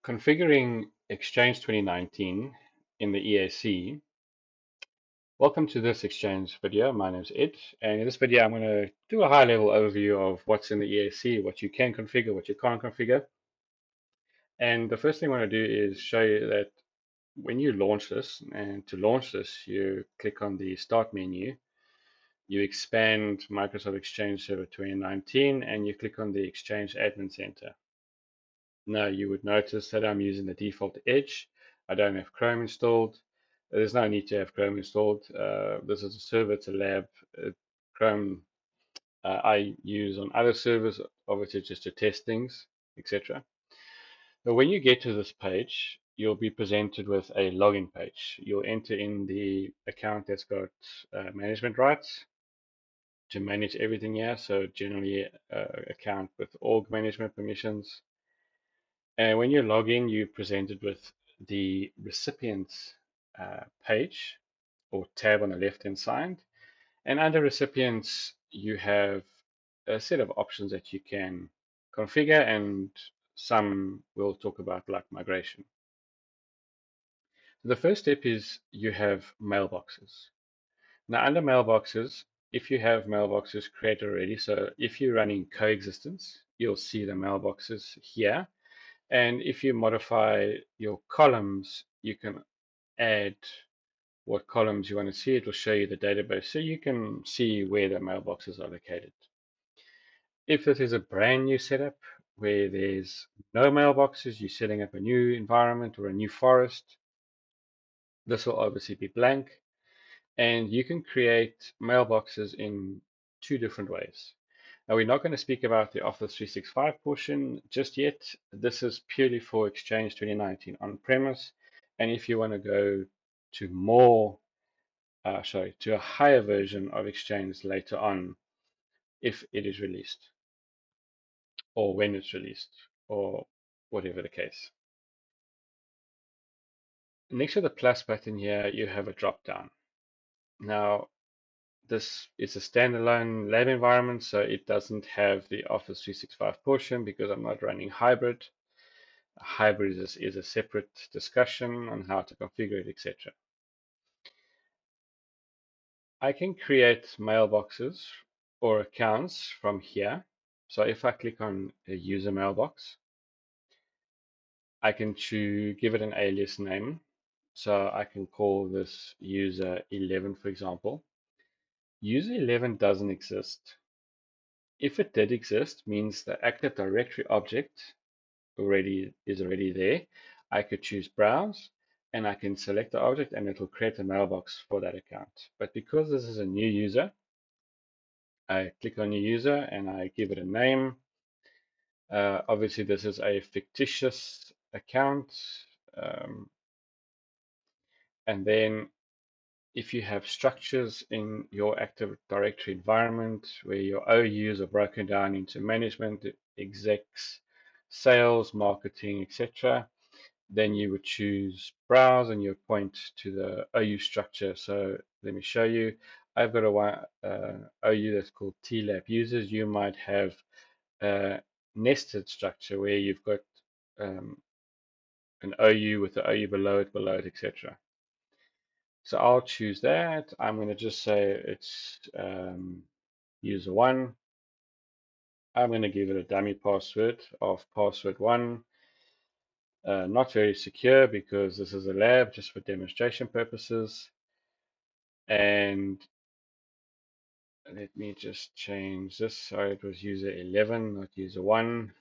Configuring Exchange 2019 in the EAC. Welcome to this Exchange video. My name is Ed, and in this video I'm going to do a high-level overview of what's in the EAC, what you can configure, what you can't configure. And the first thing I want to do is show you that when you launch this, and to launch this, you click on the Start menu, you expand Microsoft Exchange Server 2019, and you click on the Exchange Admin Center. Now you would notice that I'm using the default Edge. I don't have Chrome installed. There's no need to have Chrome installed. This is a server, it's a lab. Chrome I use on other servers, obviously just to test things, etc. But when you get to this page, you'll be presented with a login page. You'll enter in the account that's got management rights to manage everything here. So generally, account with org management permissions. And when you log in, you're presented with the recipients page or tab on the left-hand side. And under recipients, you have a set of options that you can configure, and some we'll talk about, like migration. The first step is you have mailboxes. Now, under mailboxes, if you have mailboxes created already, so if you're running coexistence, you'll see the mailboxes here. And if you modify your columns, you can add what columns you want to see. It will show you the database so you can see where the mailboxes are located. If this is a brand new setup where there's no mailboxes, you're setting up a new environment or a new forest, this will obviously be blank. And you can create mailboxes in two different ways. Now, we're not going to speak about the Office 365 portion just yet. This is purely for Exchange 2019 on-premise. And if you want to go to to a higher version of Exchange later on, if it is released, or when it's released, or whatever the case. Next to the plus button here, you have a drop down. Now, this is a standalone lab environment, so it doesn't have the Office 365 portion because I'm not running hybrid. Hybrid is a separate discussion on how to configure it, etc. I can create mailboxes or accounts from here. So if I click on a user mailbox, I can give it an alias name. So I can call this user 11, for example. User 11 doesn't exist. If it did exist, means the Active Directory object is already there. I could choose browse and I can select the object and it will create a mailbox for that account. But because this is a new user, I click on new user and I give it a name. Obviously, this is a fictitious account. Um, and then if you have structures in your Active Directory environment where your OUs are broken down into management, execs, sales, marketing, etc., then you would choose browse and you point to the OU structure. So let me show you. I've got a OU that's called TLAB users. You might have a nested structure where you've got um, an OU with the OU below it, etc. So I'll choose that. I'm going to just say it's user one. I'm going to give it a dummy password of password one. Not very secure because this is a lab just for demonstration purposes. And let me just change this. So it was user 11, not user 1.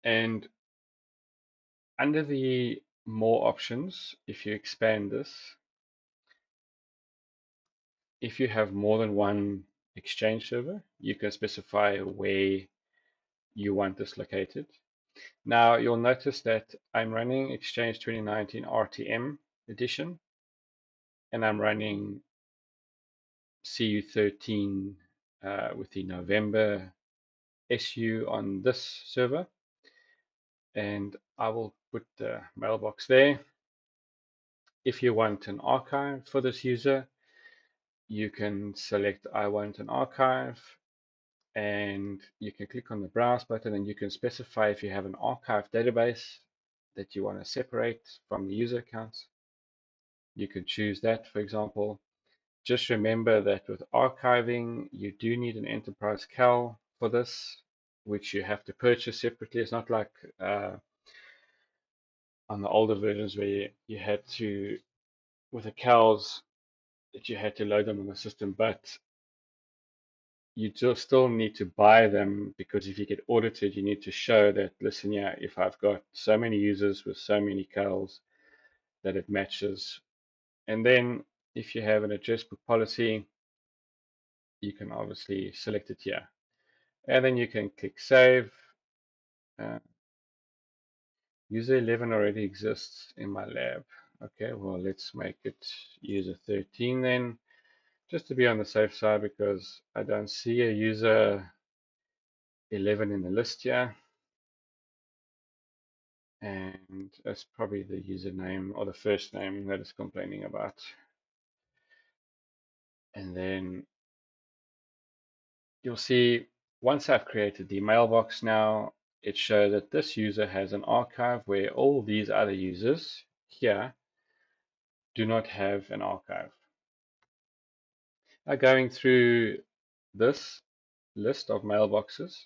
And under the more options, if you expand this, if you have more than one Exchange server, you can specify where you want this located. Now you'll notice that I'm running Exchange 2019 RTM edition, and I'm running CU13 with the November SU on this server, and I will put the mailbox there. If you want an archive for this user, you can select I want an archive, and you can click on the browse button and you can specify if you have an archive database that you want to separate from the user accounts. You can choose that, for example. Just remember that with archiving, you do need an enterprise CAL for this, which you have to purchase separately. It's not like on the older versions where you had to, with the CALs, that you had to load them on the system, but you just still need to buy them because if you get audited, you need to show that, listen, yeah, if I've got so many users with so many CALs, that it matches. And then if you have an address book policy, you can obviously select it here. And then you can click save. Uh, user 11 already exists in my lab. Okay, well, let's make it user 13 then, just to be on the safe side because I don't see a user 11 in the list here. And that's probably the username or the first name that it's complaining about. And then you'll see once I've created the mailbox now, it shows that this user has an archive where all these other users here do not have an archive. Now going through this list of mailboxes,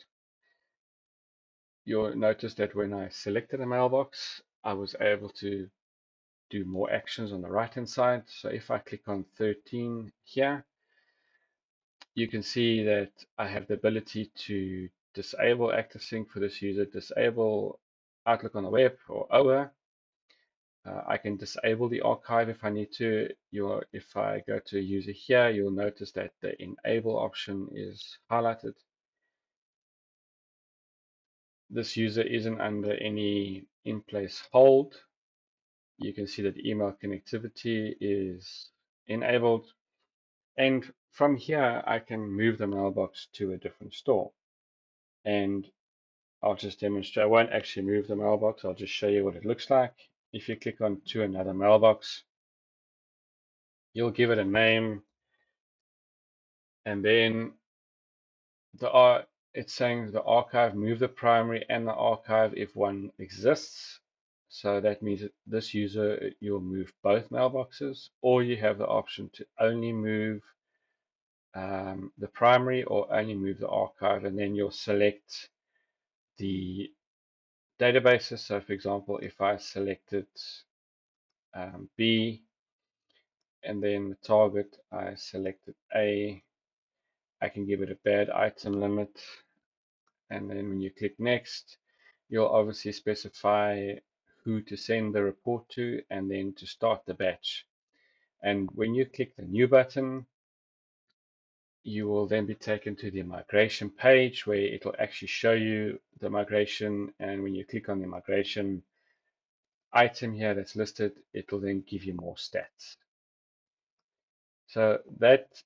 you'll notice that when I selected a mailbox, I was able to do more actions on the right hand side. So if I click on 13 here, you can see that I have the ability to disable ActiveSync for this user, disable Outlook on the web or OA. I can disable the archive if I need to. If I go to a user here, you'll notice that the enable option is highlighted. This user isn't under any in-place hold. You can see that email connectivity is enabled. And from here, I can move the mailbox to a different store. And I'll just demonstrate. I won't actually move the mailbox. I'll just show you what it looks like. If you click on to another mailbox, you'll give it a name, and then it's saying the archive, move the primary and the archive if one exists. So that means that this user, you'll move both mailboxes, or you have the option to only move the primary or only move the archive, and then you'll select the databases. So for example, if I selected B and then the target, I selected A, I can give it a bad item limit. And then when you click next, you'll obviously specify who to send the report to and then to start the batch. And when you click the new button, you will then be taken to the migration page where it will actually show you the migration. And when you click on the migration item here that's listed, it will then give you more stats. So that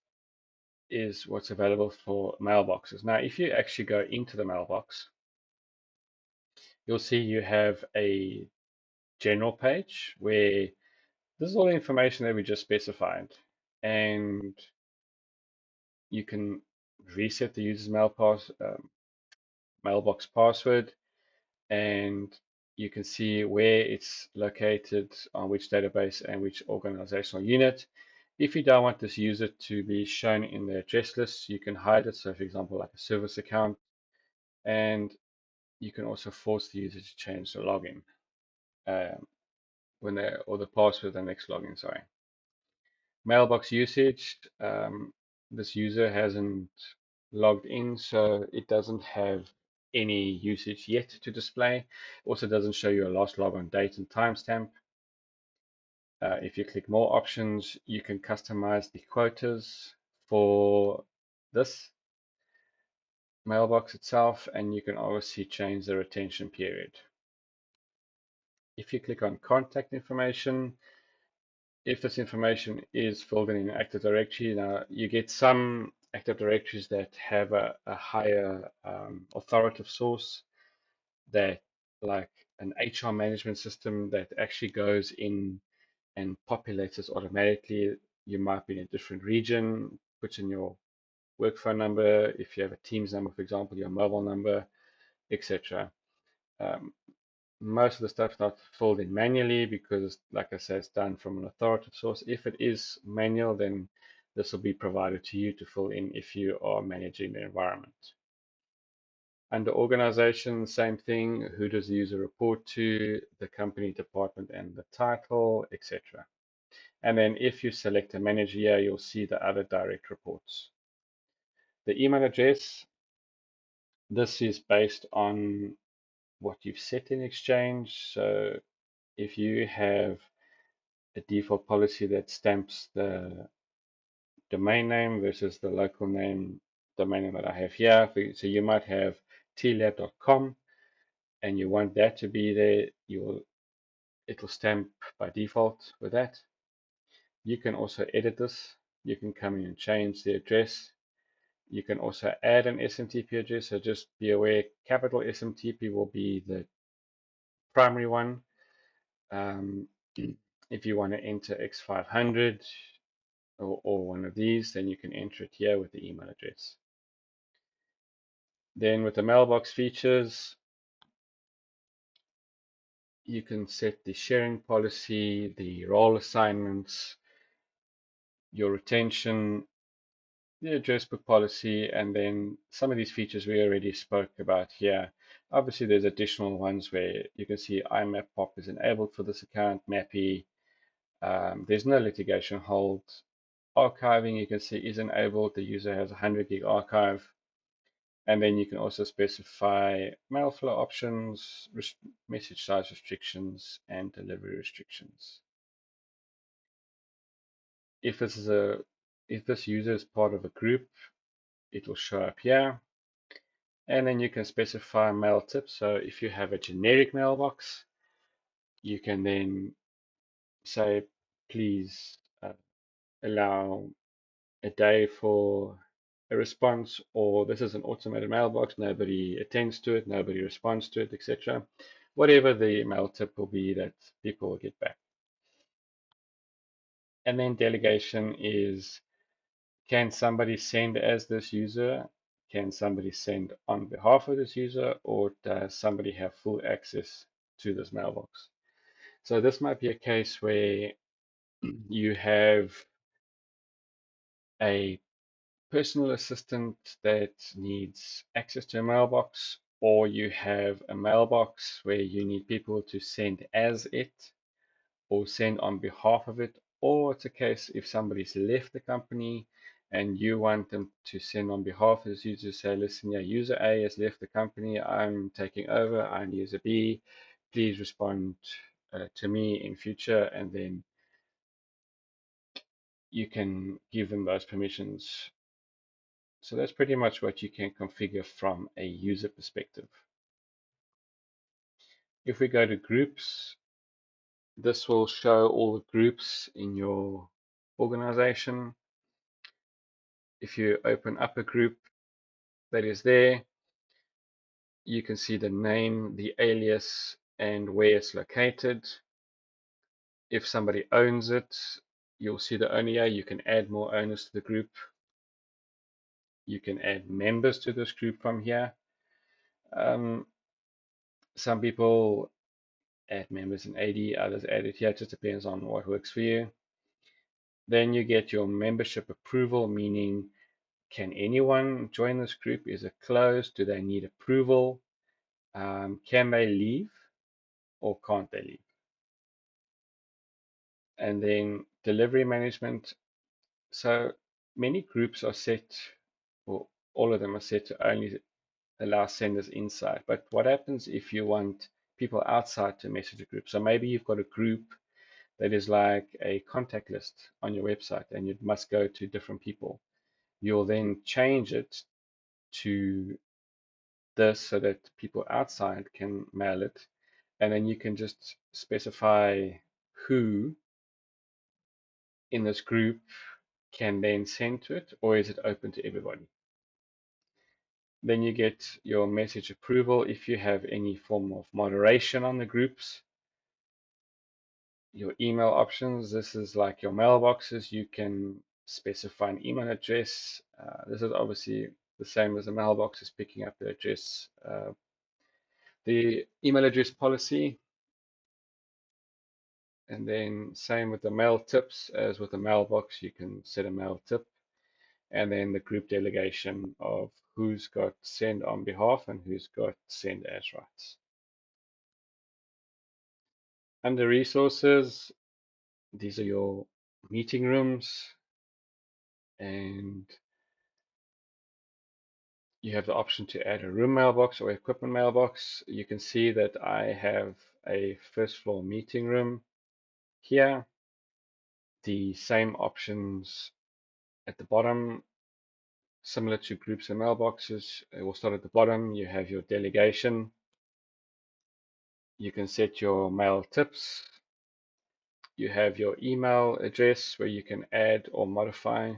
is what's available for mailboxes. Now, if you actually go into the mailbox, you'll see you have a general page where this is all the information that we just specified. And you can reset the user's mailbox password, and you can see where it's located on which database and which organizational unit. If you don't want this user to be shown in the address list, you can hide it. So for example, like a service account, and you can also force the user to change the login or the password the next login, sorry. Mailbox usage, this user hasn't logged in, so it doesn't have any usage yet to display. Also doesn't show you a last logon date and timestamp. If you click more options, you can customize the quotas for this mailbox itself, and you can obviously change the retention period. If you click on contact information, if this information is filled in an Active Directory, now you get some Active Directories that have a higher authoritative source, that like an HR management system that actually goes in and populates this automatically. You might be in a different region, puts in your work phone number, if you have a Teams number, for example, your mobile number, etc. Um, most of the stuff's not filled in manually because, like I said, it's done from an authoritative source. If it is manual, then this will be provided to you to fill in if you are managing the environment. Under organization, same thing. Who does the user report to, the company, department, and the title, etc. And then if you select a manager here, you'll see the other direct reports. The email address, this is based on what you've set in Exchange. So if you have a default policy that stamps the domain name versus the local name domain name that I have here, so you might have tlab.com and you want that to be there, it'll stamp by default with that. You can also edit this. You can come in and change the address. You can also add an SMTP address, so just be aware capital SMTP will be the primary one. If you want to enter X500 or one of these, then you can enter it here with the email address. Then with the mailbox features, you can set the sharing policy, the role assignments, your retention, the address book policy, and then some of these features we already spoke about here. Obviously, there's additional ones where you can see IMAP POP is enabled for this account, MAPI. There's no litigation hold. Archiving, you can see, is enabled. The user has 100 gig archive. And then you can also specify mail flow options, message size restrictions, and delivery restrictions. If this user is part of a group, it will show up here. And then you can specify mail tips. So if you have a generic mailbox, you can then say, please allow a day for a response, or this is an automated mailbox, nobody attends to it, nobody responds to it, etc. Whatever the mail tip will be that people will get back. And then delegation is, can somebody send as this user? Can somebody send on behalf of this user, or does somebody have full access to this mailbox? So this might be a case where you have a personal assistant that needs access to a mailbox, or you have a mailbox where you need people to send as it or send on behalf of it, or it's a case if somebody's left the company and you want them to send on behalf of this user, say, listen, yeah, user A has left the company, I'm taking over, I'm user B, please respond to me in future, and then you can give them those permissions. So that's pretty much what you can configure from a user perspective. If we go to groups, this will show all the groups in your organization. If you open up a group that is there, you can see the name, the alias, and where it's located. If somebody owns it, you'll see the owner here. You can add more owners to the group. You can add members to this group from here. Some people add members in AD, others add it here. It just depends on what works for you. Then you get your membership approval, meaning can anyone join this group? Is it closed? Do they need approval? Can they leave or can't they leave? And then delivery management. So many groups are set, or all of them are set to only allow senders inside. But what happens if you want people outside to message a group? So maybe you've got a group that is like a contact list on your website and it must go to different people. You'll then change it to this so that people outside can mail it. And then you can just specify who in this group can then send to it, or is it open to everybody? Then you get your message approval if you have any form of moderation on the groups. Your email options, this is like your mailboxes. You can specify an email address. This is obviously the same as a mailbox, is picking up the address, the email address policy, and then same with the mail tips as with the mailbox, you can set a mail tip, and then the group delegation of who's got send on behalf and who's got send as rights. Under resources, these are your meeting rooms, and you have the option to add a room mailbox or equipment mailbox. You can see that I have a first floor meeting room here. The same options at the bottom, similar to groups and mailboxes. It will start at the bottom. You have your delegation. You can set your mail tips. You have your email address where you can add or modify.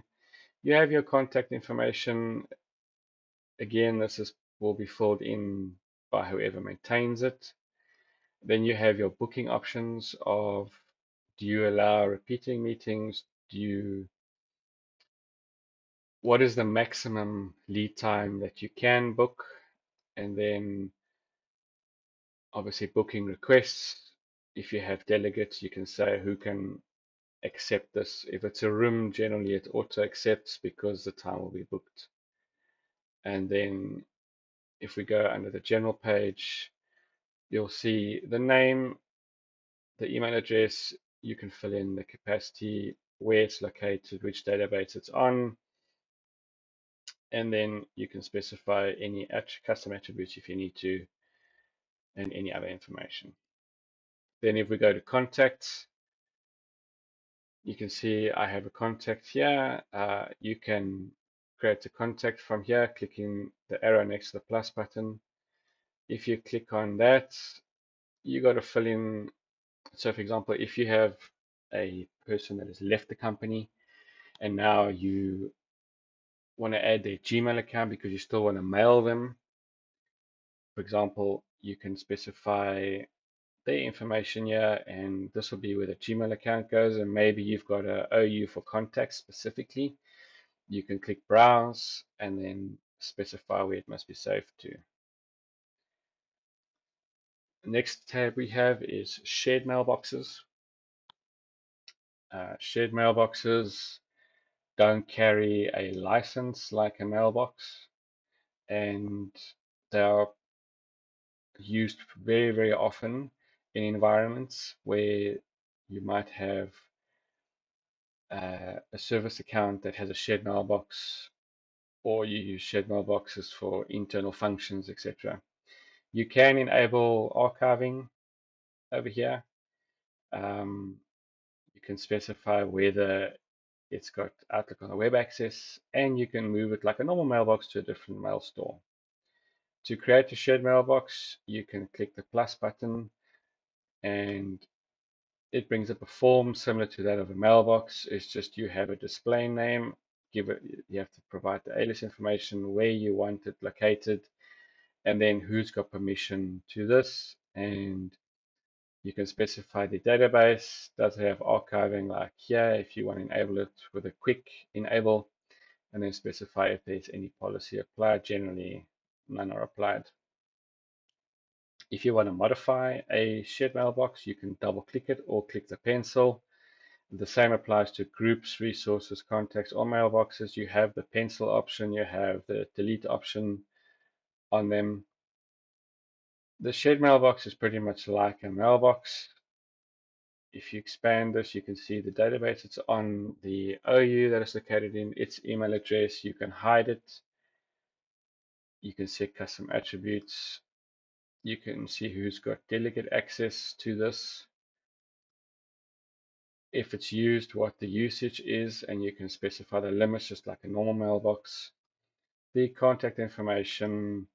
You have your contact information. Again, will be filled in by whoever maintains it. Then you have your booking options of, do you allow repeating meetings? What is the maximum lead time that you can book? And then obviously booking requests. If you have delegates, you can say who can accept this. If it's a room, generally it auto accepts because the time will be booked. And then if we go under the general page, you'll see the name, the email address. You can fill in the capacity, where it's located, which database it's on, and then you can specify any custom attributes if you need to, and any other information. Then if we go to contacts, you can see I have a contact here. You can create a contact from here, clicking the arrow next to the plus button. If you click on that, you got to fill in. So for example, if you have a person that has left the company and now you want to add their Gmail account because you still want to mail them, for example, you can specify their information here, and this will be where the Gmail account goes. And maybe you've got a OU for contacts specifically. You can click browse and then specify where it must be saved to. The next tab we have is shared mailboxes. Shared mailboxes don't carry a license like a mailbox, and they are used very, very often in environments where you might have a service account that has a shared mailbox, or you use shared mailboxes for internal functions, etc. You can enable archiving over here. You can specify whether it's got Outlook on the web access, and you can move it like a normal mailbox to a different mail store. To create a shared mailbox, you can click the plus button, and it brings up a form similar to that of a mailbox. It's just you have a display name, you have to provide the alias information, where you want it located, and then who's got permission to this. And you can specify the database. Does it have archiving like here? If you want to enable it with a quick enable, and then specify if there's any policy applied. Generally, none are applied. If you want to modify a shared mailbox, you can double click it or click the pencil. The same applies to groups, resources, contacts, or mailboxes. You have the pencil option, you have the delete option on them. The shared mailbox is pretty much like a mailbox. If you expand this, you can see the database it's on, the OU that it's located in, its email address. You can hide it. You can set custom attributes. You can see who's got delegate access to this, if it's used, what the usage is, and you can specify the limits just like a normal mailbox. The contact information,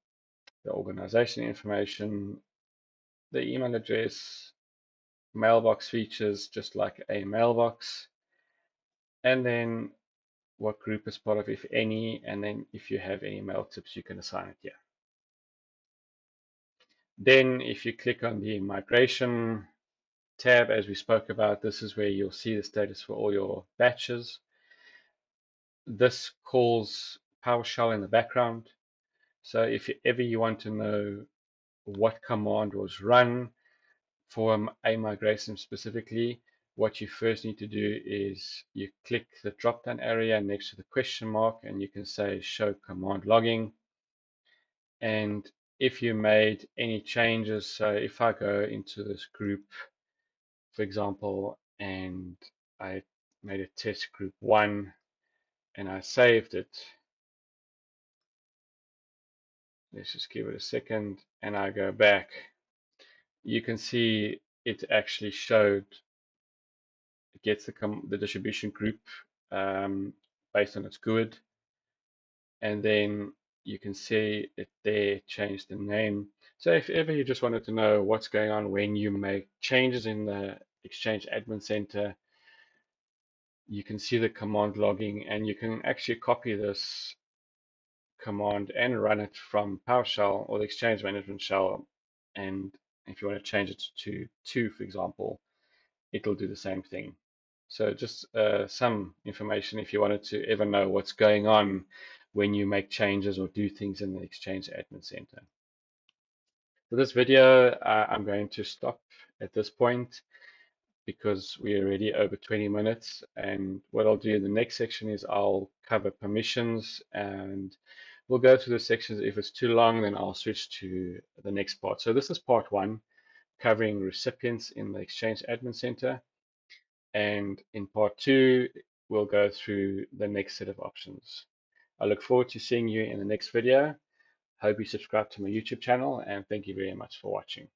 the organization information, the email address, mailbox features just like a mailbox, and then what group is part of, if any, and then if you have any mail tips, you can assign it here. Then if you click on the migration tab, as we spoke about, this is where you'll see the status for all your batches. this calls PowerShell in the background. So if ever you want to know what command was run for a migration specifically, what you first need to do is you click the drop-down area next to the question mark, and you can say show command logging. And if you made any changes, so if I go into this group, for example, and I made a test group 1 and I saved it, let's just give it a second, and I go back, you can see it actually showed, it gets the distribution group um, based on its GUID, and then you can see it there changed the name. So if ever you just wanted to know what's going on when you make changes in the Exchange Admin Center, you can see the command logging, and you can actually copy this command and run it from PowerShell or the Exchange Management Shell. And if you want to change it to 2, for example, it'll do the same thing. So just some information if you wanted to ever know what's going on when you make changes or do things in the Exchange Admin Center. For this video, I'm going to stop at this point because we're already over 20 minutes. And what I'll do in the next section is I'll cover permissions, and we'll go through the sections. If it's too long, then I'll switch to the next part. So this is part 1, covering recipients in the Exchange Admin Center. And in part 2, we'll go through the next set of options. I look forward to seeing you in the next video. Hope you subscribe to my YouTube channel, and thank you very much for watching.